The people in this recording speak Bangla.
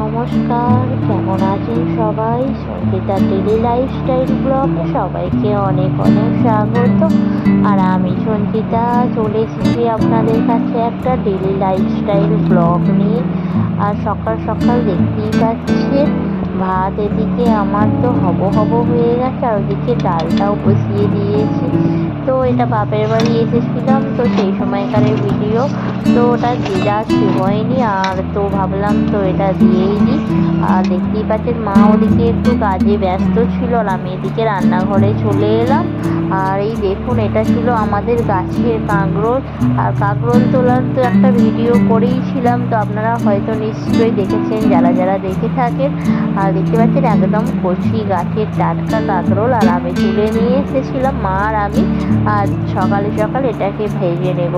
নমস্কার, কেমন আছেন সবাই? সঙ্গীতা ডেলি লাইফস্টাইল ব্লগে সবাইকে অনেক অনেক স্বাগত। আর আমি সঞ্চিতা চলে এসেছি আপনাদের কাছে একটা ডেলি লাইফস্টাইল ব্লগ নিয়ে। আর সকাল সকাল দেখতেই পাচ্ছেন ভাত এদিকে আমার তো হব হয়ে গেছে, আর ওদিকে ডালটাও বসিয়ে দিয়েছি। তো এটা বাপের বাড়ি এসেছিলাম, তো সেই সময়কারের ভিডিও, তো ওটা দেওয়া হয়নি। আর তো ভাবলাম তো এটা দিয়েই দিই। আর দেখতেই পাচ্ছেন মা ওদিকে একটু কাজে ব্যস্ত ছিল, আর আমি এদিকে রান্নাঘরে চলে এলাম। আর এই দেখুন, এটা ছিল আমাদের গাছের কাঁকরোল। আর কাঁকরোল তোলার তো একটা ভিডিও করেইছিলাম, তো আপনারা হয়তো নিশ্চয়ই দেখেছেন যারা যারা দেখে থাকেন। আর দেখতে পাচ্ছেন একদম কচি গাছের টাটকা কাঁকরোল, আর আমি তুলে নিয়ে এসেছিলাম মা আর আমি। আর সকালে সকাল এটাকে ভেজে নেব।